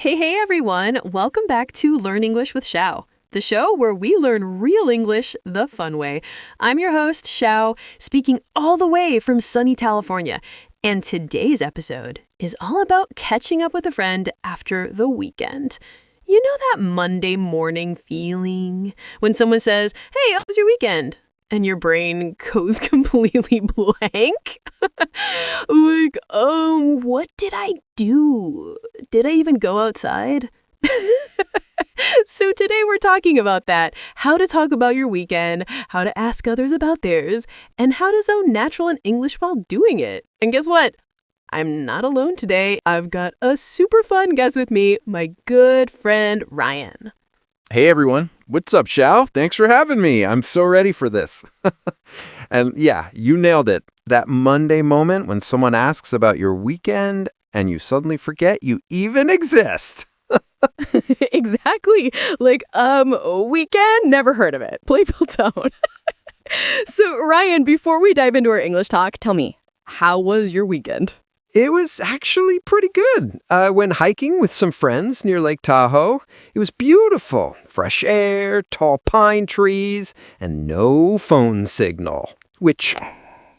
Hey everyone! Welcome back to Learn English with Shaau, the show where we learn real English the fun way. I'm your host, Shaau, speaking all the way from sunny California. And today's episode is all about catching up with a friend after the weekend. You know that Monday morning feeling when someone says, "Hey, how was your weekend?" And your brain goes completely blank. What did I do? Did I even go outside? So today we're talking about that, how to talk about your weekend, how to ask others about theirs, and how to sound natural in English while doing it. And guess what? I'm not alone today. I've got a super fun guest with me, my good friend Ryan. Hey everyone, what's up, Shaau? Thanks for having me. I'm so ready for this. And yeah, you nailed it. That Monday moment when someone asks about your weekend and you suddenly forget you even exist. Exactly. Weekend? Never heard of it. Playful tone. So, Ryan, before we dive into our English talk, tell me, how was your weekend? It was actually pretty good. I went hiking with some friends near Lake Tahoe. It was beautiful. Fresh air, tall pine trees, and no phone signal, which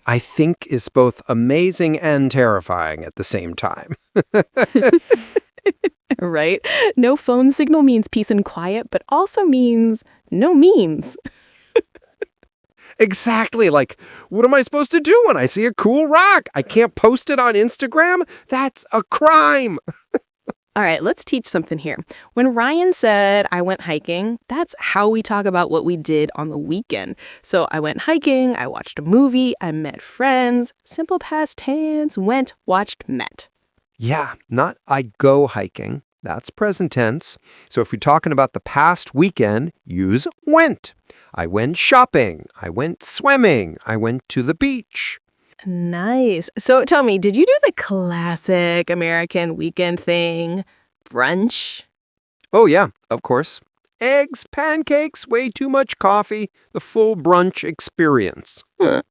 I think is both amazing and terrifying at the same time. Right? No phone signal means peace and quiet, but also means no memes. Exactly. Like, what am I supposed to do when I see a cool rock? I can't post it on Instagram? That's a crime. All right, let's teach something here. When Ryan said, I went hiking, that's how we talk about what we did on the weekend. So I went hiking, I watched a movie, I met friends. Simple past tense, went, watched, met. Yeah, not I go hiking. That's present tense. So if you're talking about the past weekend, use went. I went shopping. I went swimming. I went to the beach. Nice. So tell me, did you do the classic American weekend thing? Brunch? Oh, yeah, of course. Eggs, pancakes, way too much coffee, the full brunch experience. Pancakes.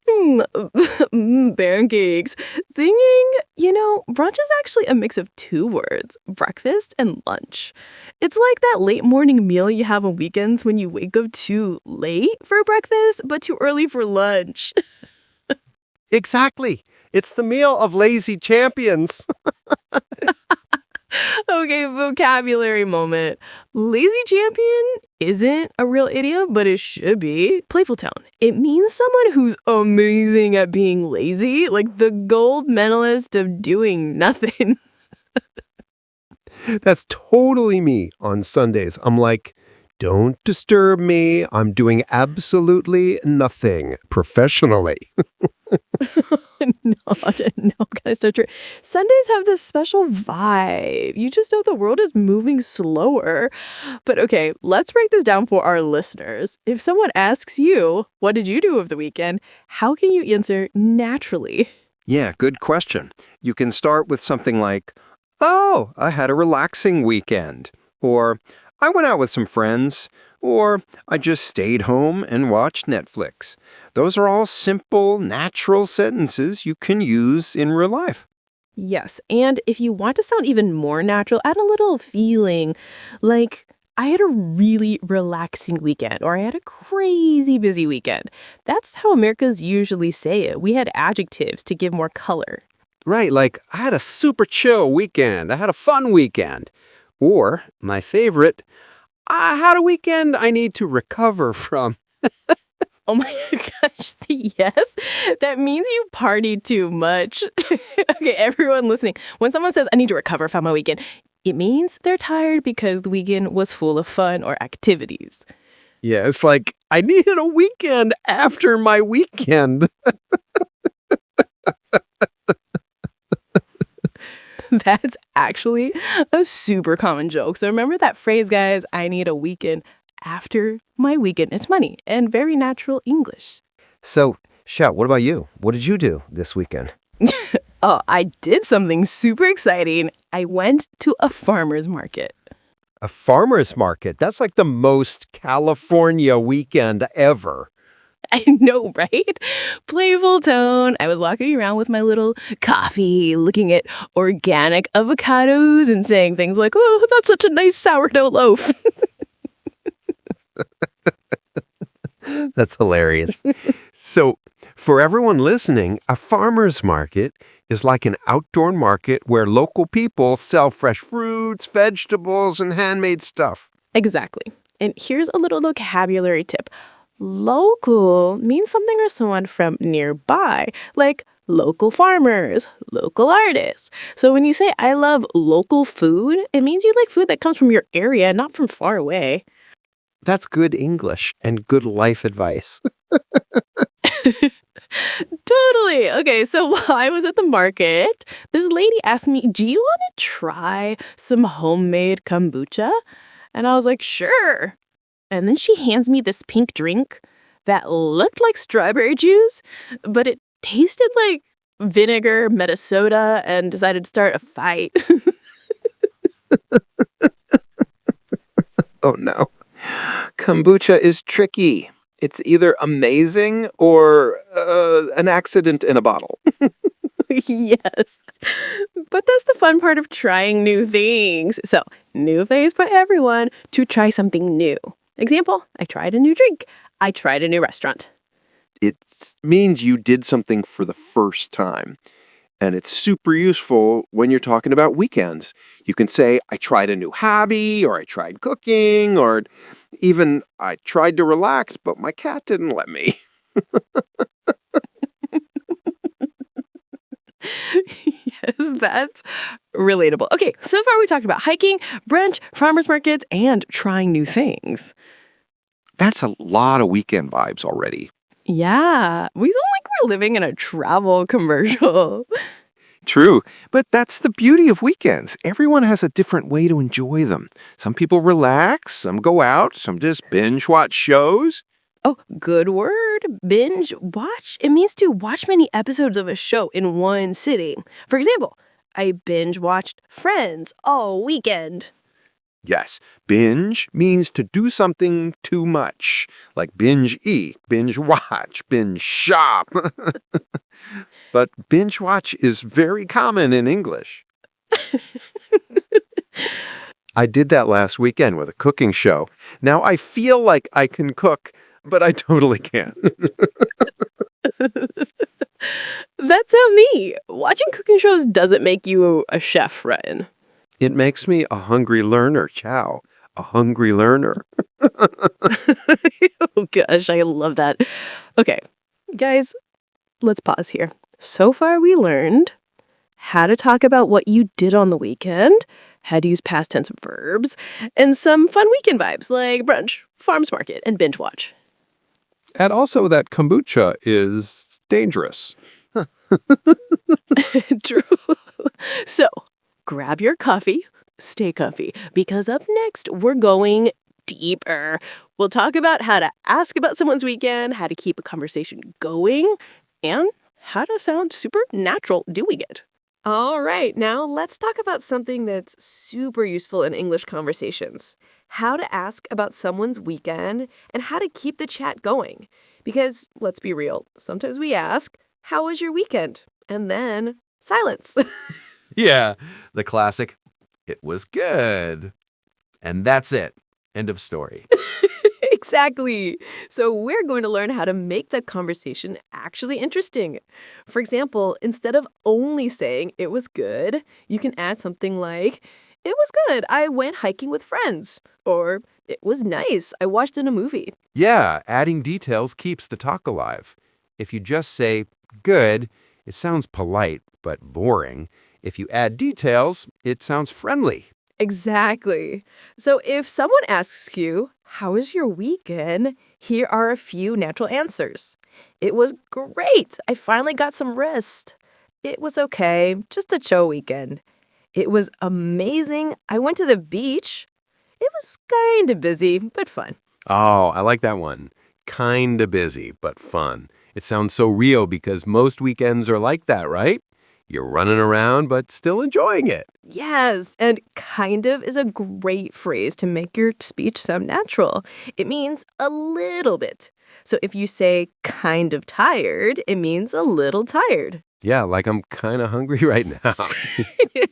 Brunch is actually a mix of two words, breakfast and lunch. It's like that late morning meal you have on weekends when you wake up too late for breakfast, but too early for lunch. Exactly. It's the meal of lazy champions. Okay, vocabulary moment. Lazy champion isn't a real idiom, but it should be. Playful tone. It means someone who's amazing at being lazy, like the gold medalist of doing nothing. That's totally me on Sundays. I'm like, don't disturb me. I'm doing absolutely nothing professionally. No, kind of so true. Sundays have this special vibe. You just know the world is moving slower. But okay, let's break this down for our listeners. If someone asks you, what did you do over the weekend? How can you answer naturally? Yeah, good question. You can start with something like, oh, I had a relaxing weekend. Or, I went out with some friends. Or, I just stayed home and watched Netflix. Those are all simple, natural sentences you can use in real life. Yes, and if you want to sound even more natural, add a little feeling like I had a really relaxing weekend or I had a crazy busy weekend. That's how Americans usually say it. We had adjectives to give more color. Right, like, I had a super chill weekend. I had a fun weekend. Or, my favorite, I had a weekend I need to recover from. Oh my gosh, yes? That means you partied too much. Okay, everyone listening, when someone says, I need to recover from my weekend, it means they're tired because the weekend was full of fun or activities. Yeah, it's like, I needed a weekend after my weekend. That's actually a super common joke. So remember that phrase, guys, I need a weekend after my weekend. It's funny and very natural English. So, Shaau, what about you? What did you do this weekend? Oh, I did something super exciting. I went to a farmer's market. A farmer's market? That's like the most California weekend ever. I know, right? Playful tone. I was walking around with my little coffee, looking at organic avocados and saying things like, oh, that's such a nice sourdough loaf. That's hilarious. So, for everyone listening, a farmer's market is like an outdoor market where local people sell fresh fruits, vegetables, and handmade stuff. Exactly. And here's a little vocabulary tip. Local means something or someone from nearby, like local farmers, local artists. So when you say, I love local food, it means you like food that comes from your area, not from far away. That's good English and good life advice. Totally. Okay, so while I was at the market, this lady asked me, do you want to try some homemade kombucha? And I was like, sure. And then she hands me this pink drink that looked like strawberry juice, but it tasted like vinegar, met a soda, and decided to start a fight. Oh no. Kombucha is tricky. It's either amazing or an accident in a bottle. Yes. But that's the fun part of trying new things. So, new phase for everyone to try something new. Example, I tried a new drink. I tried a new restaurant. It means you did something for the first time. And it's super useful when you're talking about weekends. You can say, I tried a new hobby, or I tried cooking, or even I tried to relax, but my cat didn't let me. Yes, that's relatable. Okay, so far we talked about hiking, brunch, farmers markets, and trying new things. That's a lot of weekend vibes already. Yeah, we sound like we're living in a travel commercial. True, but that's the beauty of weekends. Everyone has a different way to enjoy them. Some people relax, some go out, some just binge watch shows. Oh, good word. Binge watch. It means to watch many episodes of a show in one sitting. For example, I binge watched Friends all weekend. Yes, binge means to do something too much, like binge eat, binge watch, binge shop. But binge watch is very common in English. I did that last weekend with a cooking show. Now I feel like I can cook, but I totally can't. That's not me. Watching cooking shows doesn't make you a chef, Ryan. It makes me a hungry learner, Chow. A hungry learner. Oh gosh, I love that. Okay, guys, let's pause here. So far, we learned how to talk about what you did on the weekend, how to use past tense verbs, and some fun weekend vibes like brunch, farmers market, and binge watch. And also that kombucha is dangerous. True. So, grab your coffee, stay comfy, because up next, we're going deeper. We'll talk about how to ask about someone's weekend, how to keep a conversation going, and how to sound super natural doing it. All right, now let's talk about something that's super useful in English conversations. How to ask about someone's weekend and how to keep the chat going. Because, let's be real, sometimes we ask, how was your weekend? And then silence. Yeah, the classic, it was good. And that's it. End of story. Exactly. So we're going to learn how to make the conversation actually interesting. For example, instead of only saying it was good, you can add something like, it was good. I went hiking with friends. Or it was nice. I watched in a movie. Yeah, adding details keeps the talk alive. If you just say good, it sounds polite but boring. If you add details, it sounds friendly. Exactly. So if someone asks you, how was your weekend? Here are a few natural answers. It was great. I finally got some rest. It was okay. Just a chill weekend. It was amazing. I went to the beach. It was kind of busy, but fun. Oh, I like that one. Kinda busy, but fun. It sounds so real because most weekends are like that, right? You're running around, but still enjoying it. Yes, and kind of is a great phrase to make your speech sound natural. It means a little bit. So if you say kind of tired, it means a little tired. Yeah, like I'm kind of hungry right now.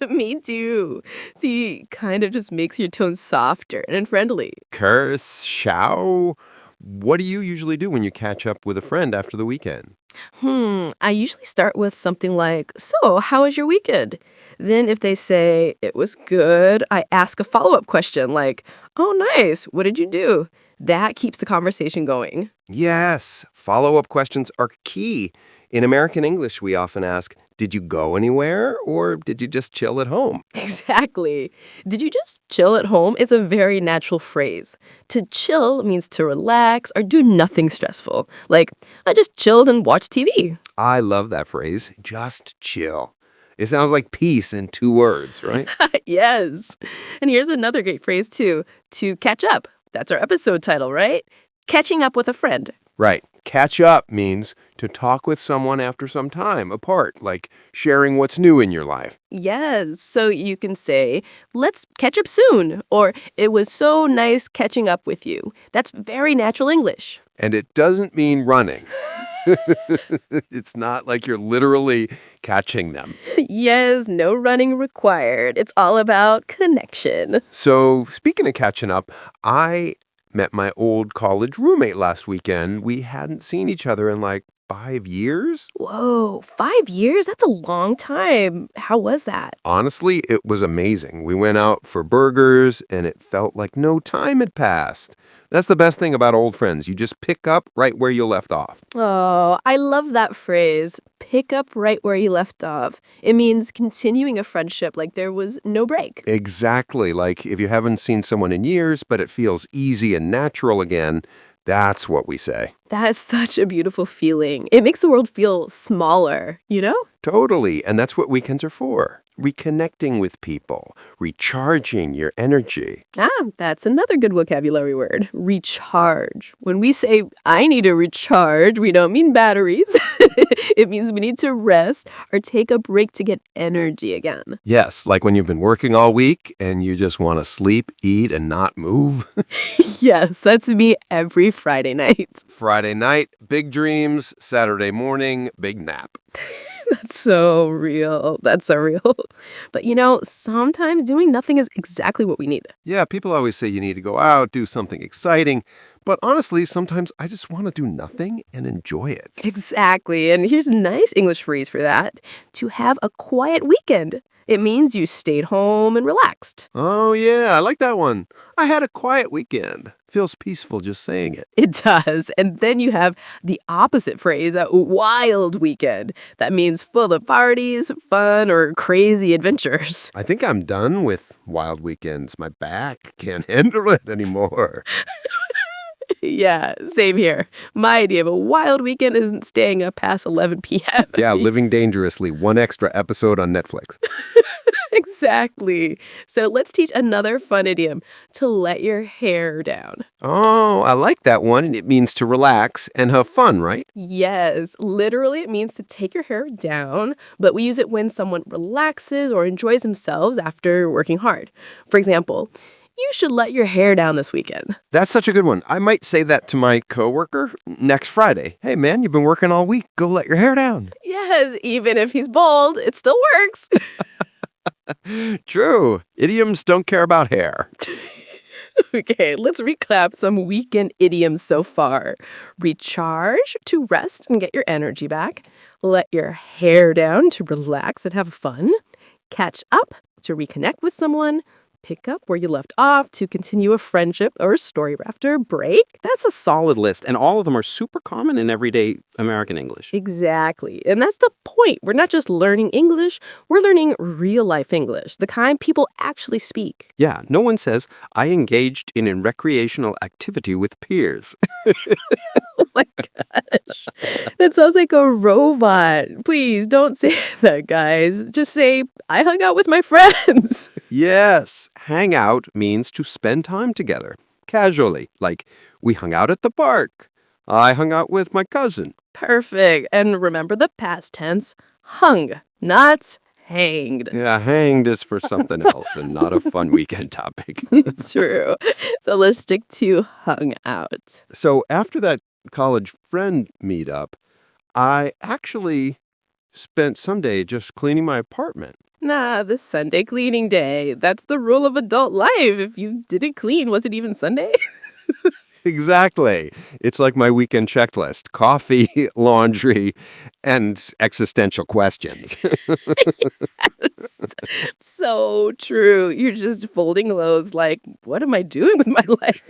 Me too. See, kind of just makes your tone softer and friendly. Curse, Shaau. What do you usually do when you catch up with a friend after the weekend? I usually start with something like, "So, how was your weekend?" Then if they say, "It was good," I ask a follow-up question like, "Oh, nice. What did you do?" That keeps the conversation going. Yes, follow-up questions are key. In American English, we often ask, did you go anywhere or did you just chill at home? Exactly. Did you just chill at home is a very natural phrase. To chill means to relax or do nothing stressful. Like, I just chilled and watched TV. I love that phrase, just chill. It sounds like peace in 2 words, right? Yes. And here's another great phrase, too. To catch up. That's our episode title, right? Catching up with a friend. Right. Catch up means to talk with someone after some time apart, like sharing what's new in your life. Yes. So you can say, let's catch up soon. Or it was so nice catching up with you. That's very natural English. And it doesn't mean running. It's not like you're literally catching them. Yes, no running required. It's all about connection. So, speaking of catching up, I met my old college roommate last weekend. We hadn't seen each other in like 5 years. Whoa, 5 years? That's a long time. How was that? Honestly, it was amazing. We went out for burgers and it felt like no time had passed. That's the best thing about old friends. You just pick up right where you left off. Oh, I love that phrase. Pick up right where you left off. It means continuing a friendship like there was no break. Exactly. Like if you haven't seen someone in years, but it feels easy and natural again, that's what we say. That's such a beautiful feeling. It makes the world feel smaller, you know? Totally. And that's what weekends are for. Reconnecting with people, recharging your energy. That's another good vocabulary word. Recharge. When we say, I need to recharge, we don't mean batteries. It means we need to rest or take a break to get energy again. Yes, like when you've been working all week and you just want to sleep, eat, and not move. Yes, that's me every Friday night. Friday night, big dreams. Saturday morning, big nap. That's so real. That's so real. But you know, sometimes doing nothing is exactly what we need. Yeah, people always say you need to go out, do something exciting. But honestly, sometimes I just want to do nothing and enjoy it. Exactly. And here's a nice English phrase for that. To have a quiet weekend. It means you stayed home and relaxed. Oh, yeah, I like that one. I had a quiet weekend. Feels peaceful just saying it. It does. And then you have the opposite phrase, a wild weekend. That means full of parties, fun, or crazy adventures. I think I'm done with wild weekends. My back can't handle it anymore. Yeah, same here. My idea of a wild weekend isn't staying up past 11 p.m. Yeah, Living Dangerously, one extra episode on Netflix. Exactly. So let's teach another fun idiom, to let your hair down. Oh, I like that one. And it means to relax and have fun, right? Yes, literally it means to take your hair down, but we use it when someone relaxes or enjoys themselves after working hard. For example, you should let your hair down this weekend. That's such a good one. I might say that to my coworker next Friday. Hey, man, you've been working all week. Go let your hair down. Yes, even if he's bald, it still works. True. Idioms don't care about hair. Okay, let's recap some weekend idioms so far. Recharge, to rest and get your energy back. Let your hair down, to relax and have fun. Catch up, to reconnect with someone. Pick up where you left off, to continue a friendship or story after a break. That's a solid list, and all of them are super common in everyday American English. Exactly. And that's the point. We're not just learning English, we're learning real life English, the kind people actually speak. Yeah, no one says, I engaged in a recreational activity with peers. Oh my gosh. That sounds like a robot. Please don't say that, guys. Just say, I hung out with my friends. Yes, hang out means to spend time together, casually, like we hung out at the park. I hung out with my cousin. Perfect. And remember the past tense, hung. Not hanged. Yeah, hanged is for something else and not a fun weekend topic. It's true. So let's stick to hung out. So after that college friend meetup, I actually spent Sunday just cleaning my apartment. Nah, this Sunday cleaning day. That's the rule of adult life. If you didn't clean, was it even Sunday? Exactly. It's like my weekend checklist: coffee, laundry, and existential questions. So true. You're just folding clothes like, what am I doing with my life?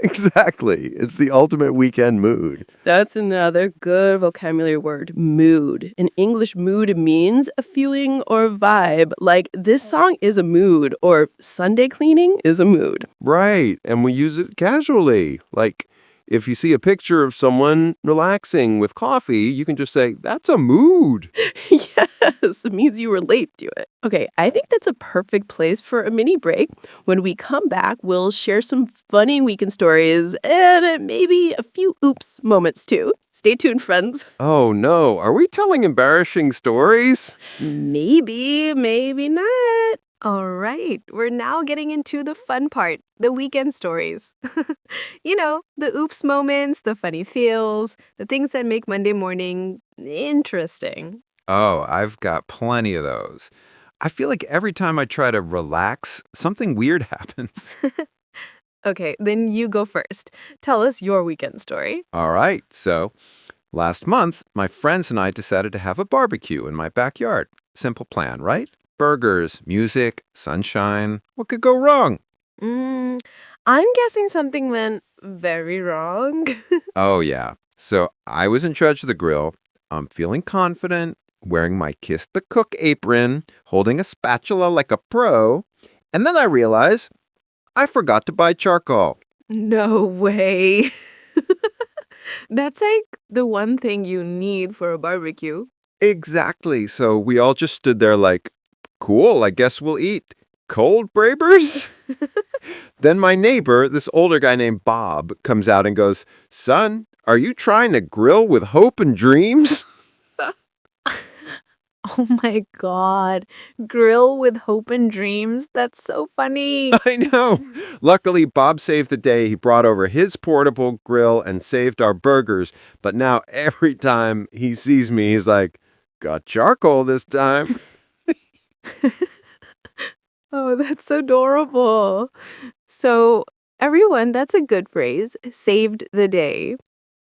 Exactly. It's the ultimate weekend mood. That's another good vocabulary word, mood. In English, mood means a feeling or vibe. Like, this song is a mood, or Sunday cleaning is a mood. Right. And we use it casually. Like, if you see a picture of someone relaxing with coffee, you can just say, that's a mood. Yes, it means you relate to it. Okay, I think that's a perfect place for a mini break. When we come back, we'll share some funny weekend stories and maybe a few oops moments too. Stay tuned, friends. Oh, no. Are we telling embarrassing stories? Maybe, maybe not. All right, we're now getting into the fun part, the weekend stories. You know, the oops moments, the funny feels, the things that make Monday morning interesting. Oh, I've got plenty of those. I feel like every time I try to relax, something weird happens. Okay, then you go first. Tell us your weekend story. All right, so last month, my friends and I decided to have a barbecue in my backyard. Simple plan, right? Burgers, music, sunshine. What could go wrong? I'm guessing something went very wrong. Oh, yeah. So I was in charge of the grill. I'm feeling confident, wearing my Kiss the Cook apron, holding a spatula like a pro. And then I realize I forgot to buy charcoal. No way. That's like the one thing you need for a barbecue. Exactly. So we all just stood there like, cool, I guess we'll eat. Cold Brabers? Then my neighbor, this older guy named Bob, comes out and goes, son, are you trying to grill with hope and dreams? Oh my God. Grill with hope and dreams. That's so funny. I know. Luckily, Bob saved the day. He brought over his portable grill and saved our burgers. But now every time he sees me, he's like, got charcoal this time. Oh, that's so adorable. So, everyone, that's a good phrase. Saved the day.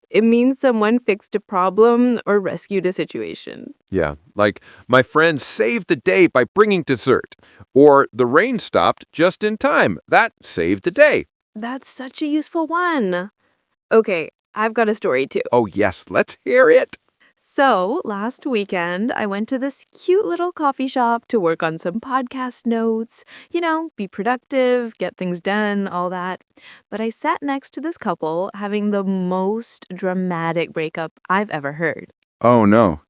It means someone fixed a problem or rescued a situation. Yeah, like my friend saved the day by bringing dessert. Or the rain stopped just in time. That saved the day. That's such a useful one. Okay, I've got a story too. Oh, yes, let's hear it. So, last weekend, I went to this cute little coffee shop to work on some podcast notes, be productive, get things done, all that. But I sat next to this couple having the most dramatic breakup I've ever heard. Oh, no.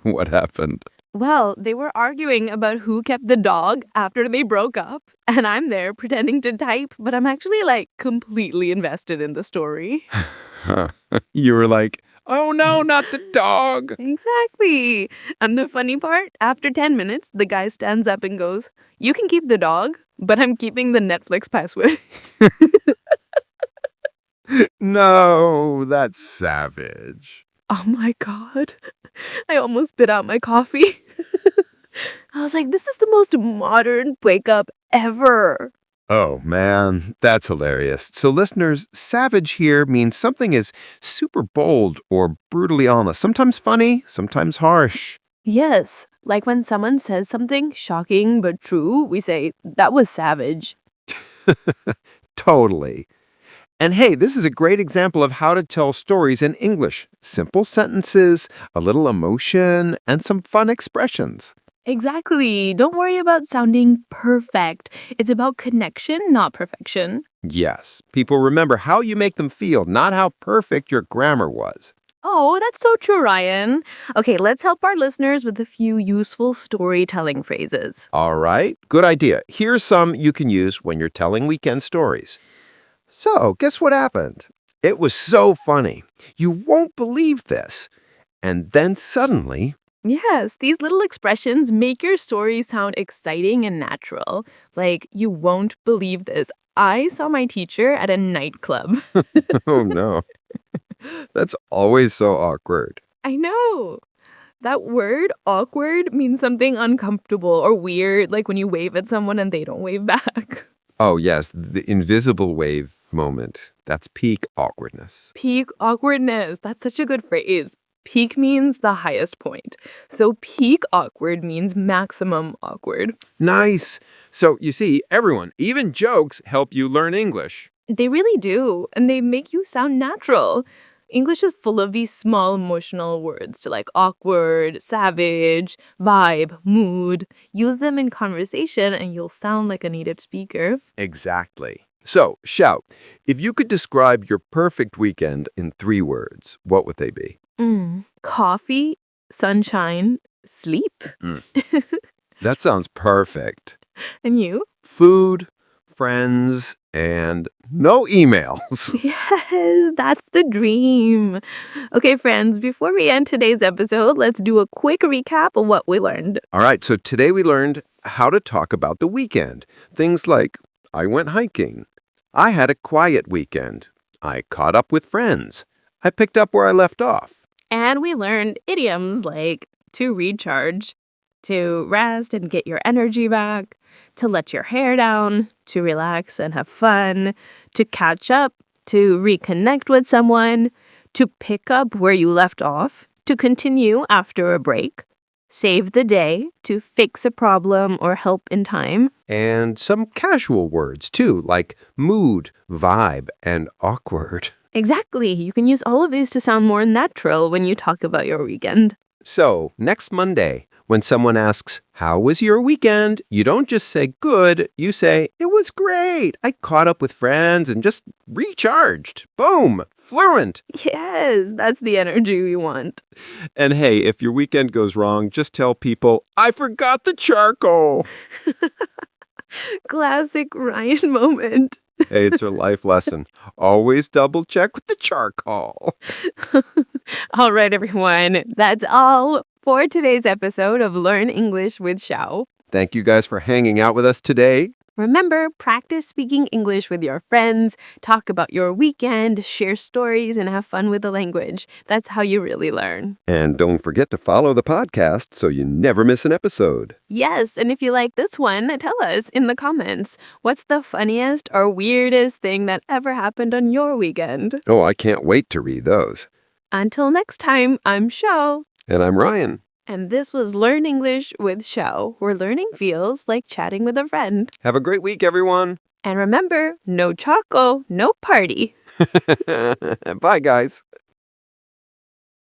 What happened? Well, they were arguing about who kept the dog after they broke up, and I'm there pretending to type, but I'm actually completely invested in the story. You were like, oh no, not the dog. Exactly. And the funny part, after 10 minutes, the guy stands up and goes, you can keep the dog, but I'm keeping the Netflix password. No, that's savage. Oh my God. I almost spit out my coffee. I was like, this is the most modern breakup ever. Oh, man, that's hilarious. So, listeners, savage here means something is super bold or brutally honest, sometimes funny, sometimes harsh. Yes, like when someone says something shocking but true, we say, that was savage. Totally. And hey, this is a great example of how to tell stories in English. Simple sentences, a little emotion, and some fun expressions. Exactly. Don't worry about sounding perfect. It's about connection, not perfection. Yes, people remember how you make them feel, not how perfect your grammar was. Oh, that's so true, Ryan. Okay, let's help our listeners with a few useful storytelling phrases. All right, good idea. Here's some you can use when you're telling weekend stories. So, guess what happened? It was so funny. You won't believe this. And then suddenly, Yes, these little expressions make your story sound exciting and natural. Like, you won't believe this. I saw my teacher at a nightclub. Oh, no. That's always so awkward. I know. That word, awkward, means something uncomfortable or weird, like when you wave at someone and they don't wave back. Oh, yes, the invisible wave moment. That's peak awkwardness. Peak awkwardness. That's such a good phrase. Peak means the highest point. So peak awkward means maximum awkward. Nice. So, you see, everyone, even jokes help you learn English. They really do, and they make you sound natural. English is full of these small emotional words to like awkward, savage, vibe, mood. Use them in conversation and you'll sound like a native speaker. Exactly. So, Shaau, if you could describe your perfect weekend in 3 words, what would they be? Coffee, sunshine, sleep. That sounds perfect. And you? Food, friends, and no emails. Yes, that's the dream. Okay, friends, before we end today's episode, let's do a quick recap of what we learned. All right, so today we learned how to talk about the weekend. Things like, I went hiking. I had a quiet weekend. I caught up with friends. I picked up where I left off. And we learned idioms like to recharge, to rest and get your energy back, to let your hair down, to relax and have fun, to catch up, to reconnect with someone, to pick up where you left off, to continue after a break, save the day, to fix a problem or help in time. And some casual words, too, like mood, vibe, and awkward. Exactly. You can use all of these to sound more natural when you talk about your weekend. So, next Monday, when someone asks, how was your weekend? You don't just say good, you say, it was great. I caught up with friends and just recharged. Boom, fluent. Yes, that's the energy we want. And hey, if your weekend goes wrong, just tell people, I forgot the charcoal. Classic Ryan moment. Hey, it's a life lesson. Always double check with the charcoal. All right, everyone. That's all for today's episode of Learn English with Shaau. Thank you guys for hanging out with us today. Remember, practice speaking English with your friends, talk about your weekend, share stories, and have fun with the language. That's how you really learn. And don't forget to follow the podcast so you never miss an episode. Yes, and if you like this one, tell us in the comments. What's the funniest or weirdest thing that ever happened on your weekend? Oh, I can't wait to read those. Until next time, I'm Shaau. And I'm Ryan. And this was Learn English with Shaau, where learning feels like chatting with a friend. Have a great week, everyone. And remember, no choco, no party. Bye, guys.